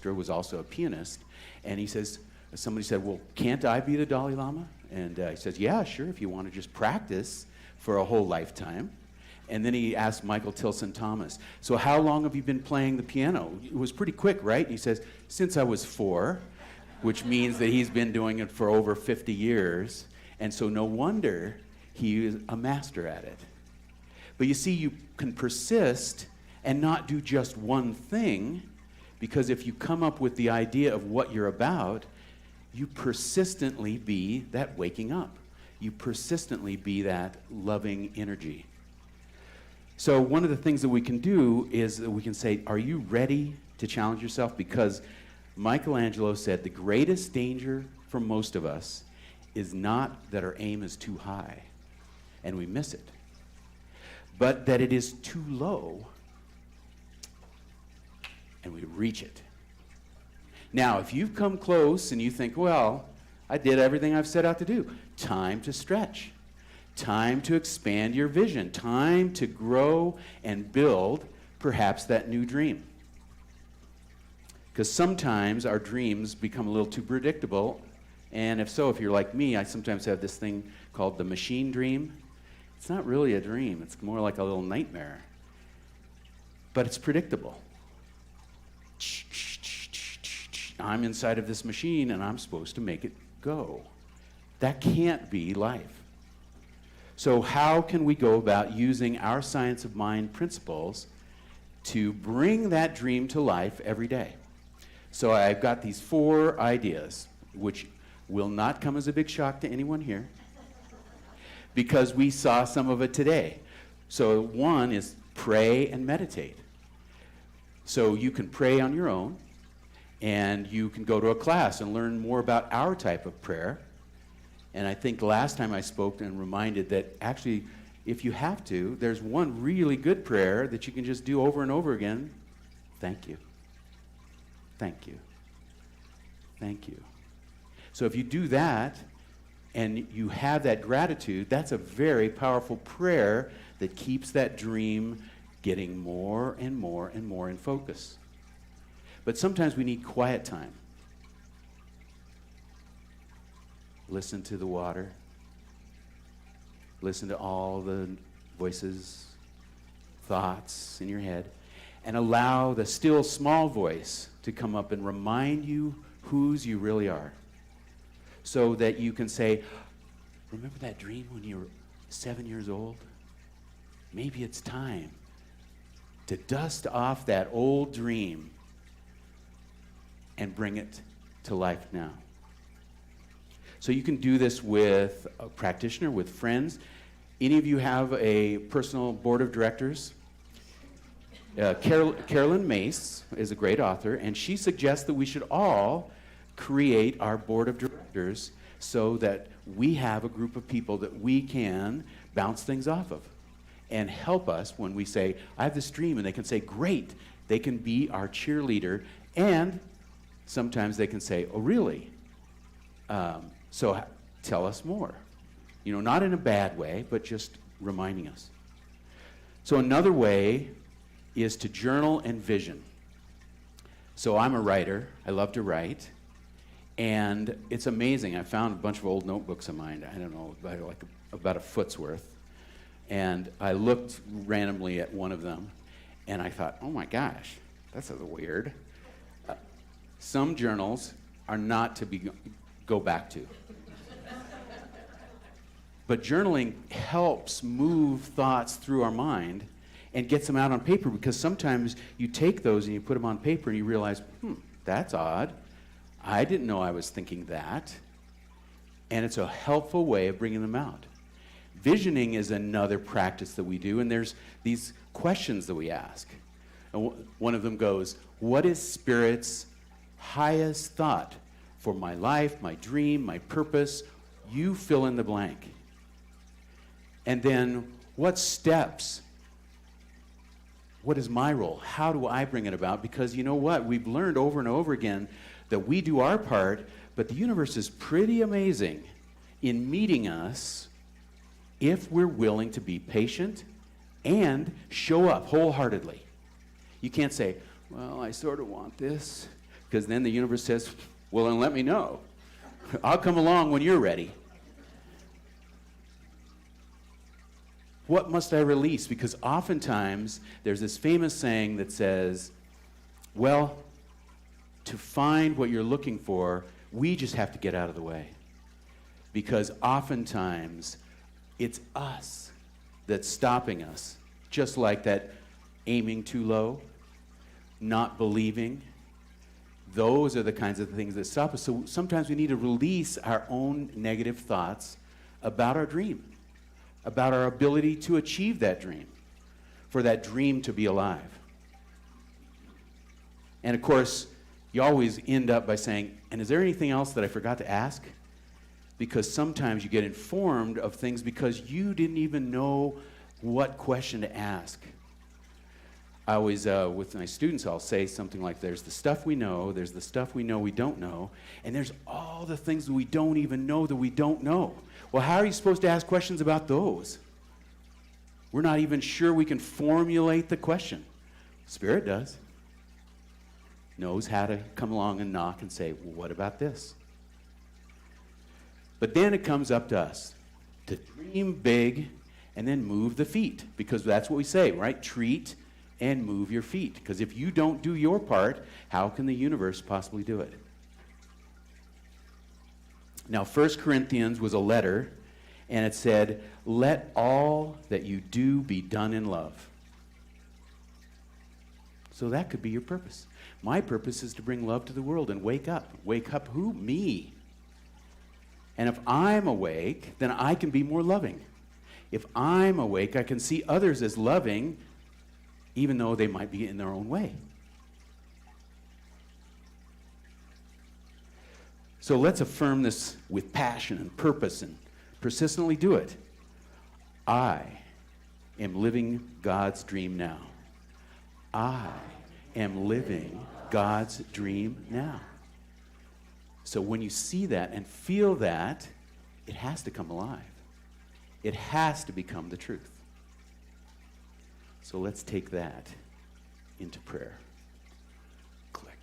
orchestra, was also a pianist. And he says, somebody said, well, can't I be the Dalai Lama? And he says, yeah, sure, if you want to just practice for a whole lifetime. And then he asked Michael Tilson Thomas, so how long have you been playing the piano? It was pretty quick, right? And he says, since I was 4, which means that he's been doing it for over 50 years. And so no wonder he is a master at it. But you see, you can persist and not do just one thing, because if you come up with the idea of what you're about, you persistently be that waking up. You persistently be that loving energy. So one of the things that we can do is that we can say, are you ready to challenge yourself? Because Michelangelo said the greatest danger for most of us is not that our aim is too high and we miss it, but that it is too low and we reach it. Now, if you've come close and you think, well, I did everything I've set out to do, time to stretch, time to expand your vision, time to grow and build perhaps that new dream. Because sometimes our dreams become a little too predictable, and if so, if you're like me, I sometimes have this thing called the machine dream. It's not really a dream, it's more like a little nightmare. But it's predictable. I'm inside of this machine and I'm supposed to make it go. That can't be life. So how can we go about using our science of mind principles to bring that dream to life every day? So I've got these 4 ideas, which will not come as a big shock to anyone here, because we saw some of it today. So one is pray and meditate. So you can pray on your own, and you can go to a class and learn more about our type of prayer. And I think last time I spoke and reminded that actually, if you have to, there's one really good prayer that you can just do over and over again. Thank you. Thank you. Thank you. So if you do that and you have that gratitude, that's a very powerful prayer that keeps that dream getting more and more and more in focus. But sometimes we need quiet time. Listen to the water. Listen to all the voices, thoughts in your head, and allow the still small voice to come up and remind you whose you really are. So that you can say, remember that dream when you were 7 years old? Maybe it's time to dust off that old dream and bring it to life now. So you can do this with a practitioner, with friends. Any of you have a personal board of directors? Carolyn Mace is a great author, and she suggests that we should all create our board of directors so that we have a group of people that we can bounce things off of and help us when we say, I have this dream, and they can say, great. They can be our cheerleader, and sometimes they can say, oh, really? So tell us more. You know, not in a bad way, but just reminding us. So another way is to journal and vision. So I'm a writer. I love to write. And it's amazing. I found a bunch of old notebooks of mine. I don't know, like about a foot's worth. And I looked randomly at one of them, and I thought, oh my gosh, that's weird. Some journals are not to go back to. But journaling helps move thoughts through our mind and gets them out on paper, because sometimes you take those and you put them on paper and you realize, that's odd. I didn't know I was thinking that. And it's a helpful way of bringing them out. Visioning is another practice that we do, and there's these questions that we ask. And one of them goes, what is Spirit's highest thought for my life, my dream, my purpose? You fill in the blank. And then, what steps? What is my role? How do I bring it about? Because you know what? We've learned over and over again that we do our part, but the universe is pretty amazing in meeting us if we're willing to be patient and show up wholeheartedly. You can't say, well, I sort of want this, Because then the universe says, well, then let me know. I'll come along when you're ready. What must I release? Because oftentimes there's this famous saying that says, well, to find what you're looking for, we just have to get out of the way. Because oftentimes it's us that's stopping us. Just like that aiming too low, not believing. Those are the kinds of things that stop us. So sometimes we need to release our own negative thoughts about our dream, about our ability to achieve that dream, for that dream to be alive. And of course, you always end up by saying, and is there anything else that I forgot to ask? Because sometimes you get informed of things because you didn't even know what question to ask. I always, with my students, I'll say something like, there's the stuff we know, there's the stuff we know we don't know, and there's all the things that we don't even know that we don't know. Well, how are you supposed to ask questions about those? We're not even sure we can formulate the question. Spirit does. Knows how to come along and knock and say, well, what about this? But then it comes up to us to dream big and then move the feet, because that's what we say, right? Treat and move your feet. Because if you don't do your part, how can the universe possibly do it? Now, 1 Corinthians was a letter, and it said, let all that you do be done in love. So that could be your purpose. My purpose is to bring love to the world and wake up. Wake up who? Me. And if I'm awake, then I can be more loving. If I'm awake, I can see others as loving, even though they might be in their own way. So let's affirm this with passion and purpose and persistently do it. I am living God's dream now. I am living God's dream now. So when you see that and feel that, it has to come alive. It has to become the truth. So let's take that into prayer. Click.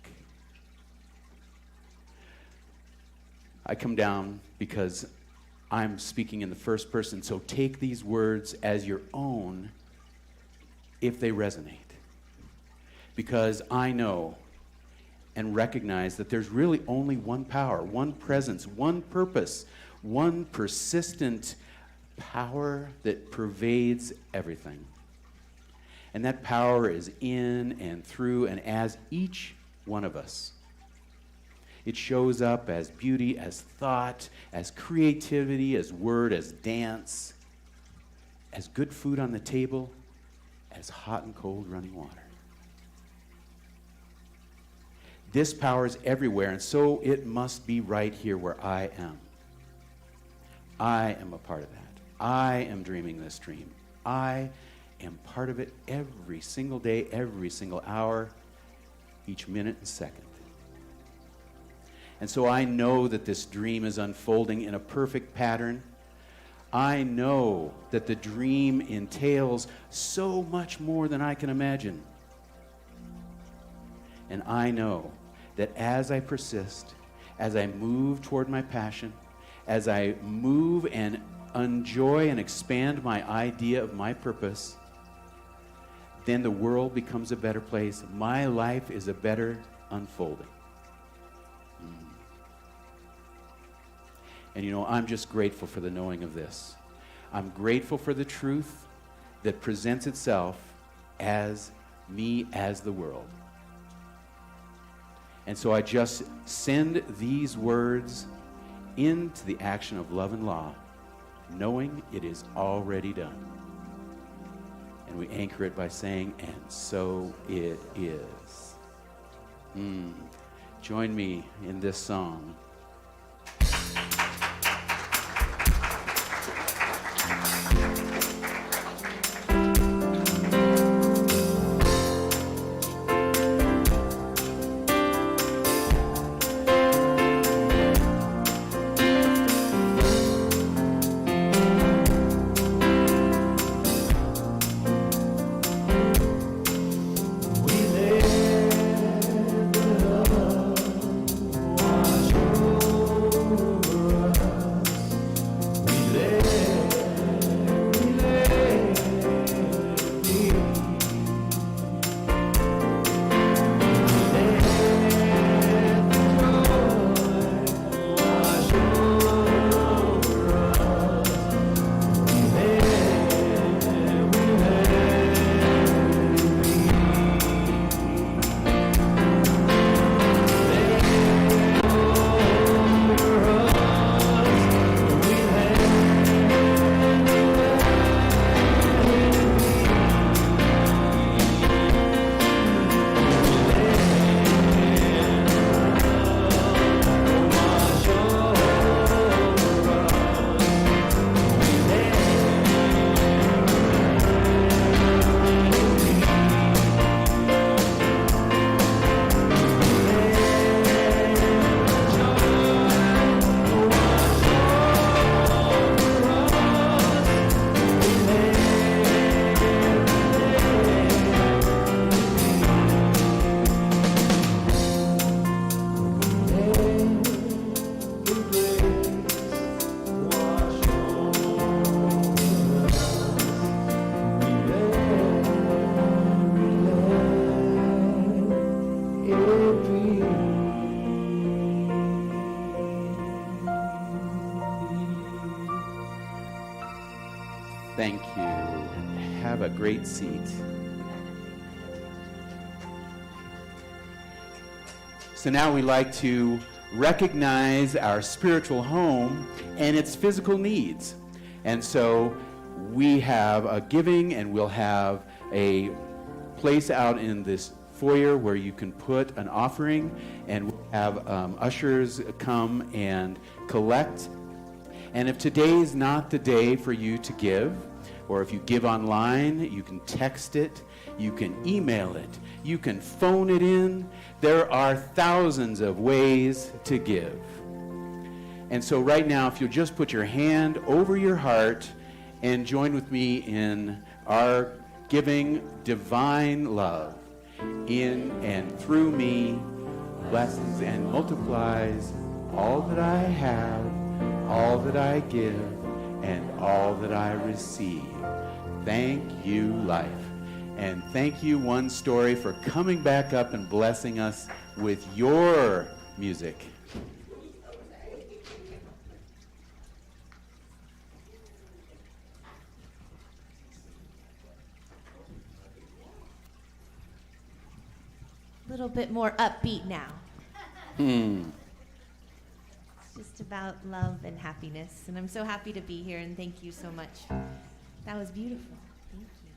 I come down because I'm speaking in the first person, so take these words as your own if they resonate. Because I know and recognize that there's really only one power, one presence, one purpose, one persistent power that pervades everything. And that power is in and through and as each one of us. It shows up as beauty, as thought, as creativity, as word, as dance, as good food on the table, as hot and cold running water. This power is everywhere, and so it must be right here where I am. I am a part of that. I am dreaming this dream. I am part of it every single day, every single hour, each minute and second. And so I know that this dream is unfolding in a perfect pattern. I know that the dream entails so much more than I can imagine. And I know that as I persist, as I move toward my passion, as I move and enjoy and expand my idea of my purpose, then the world becomes a better place. My life is a better unfolding. And you know, I'm just grateful for the knowing of this. I'm grateful for the truth that presents itself as me, as the world. And so I just send these words into the action of love and law, knowing it is already done. And we anchor it by saying, and so it is. Join me in this song. Thank you. Have a great seat. So now we like to recognize our spiritual home and its physical needs. And so we have a giving, and we'll have a place out in this foyer where you can put an offering, and we'll have ushers come and collect. And if today is not the day for you to give, or if you give online, you can text it, you can email it, you can phone it in. There are thousands of ways to give. And so right now, if you'll just put your hand over your heart and join with me in our giving divine love. In and through me, blesses and multiplies all that I have, all that I give, and all that I receive. Thank you, life. And thank you, One Story, for coming back up and blessing us with your music. A little bit more upbeat now. It's just about love and happiness, and I'm so happy to be here, and thank you so much. That was beautiful. Thank you.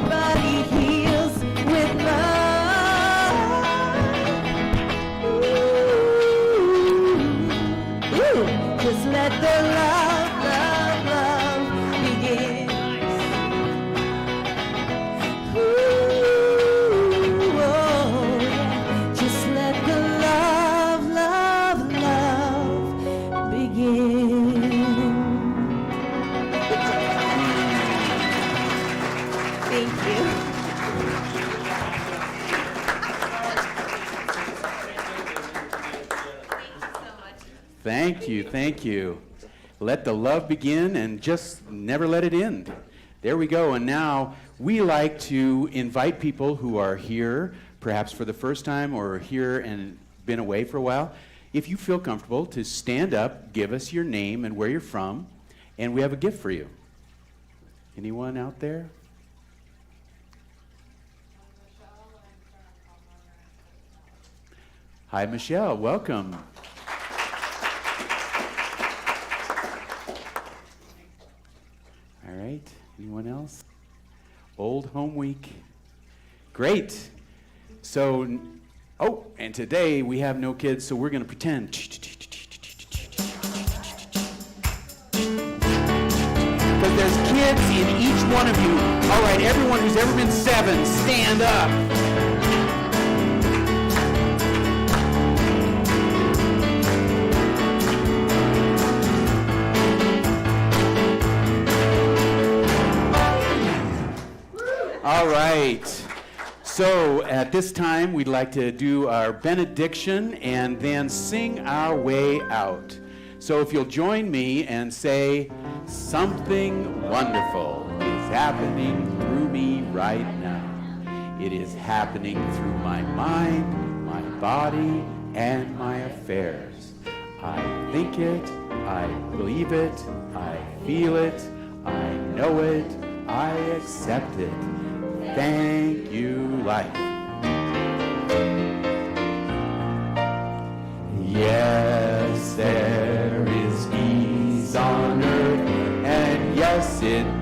Everybody heals. Thank you, thank you. Let the love begin and just never let it end. There we go. And now we like to invite people who are here, perhaps for the first time or here and been away for a while. If you feel comfortable, to stand up, give us your name and where you're from, and we have a gift for you. Anyone out there? Hi, Michelle. Welcome. All right. Anyone else? Old Home Week. Great. So, oh, and today we have no kids, so we're going to pretend. Because there's kids in each one of you. All right, everyone who's ever been 7, stand up. All right. So at this time, we'd like to do our benediction and then sing our way out. So if you'll join me and say, something wonderful is happening through me right now. It is happening through my mind, my body, and my affairs. I think it, I believe it, I feel it, I know it, I accept it. Thank you, life. Yes, there is ease on earth, and yes, it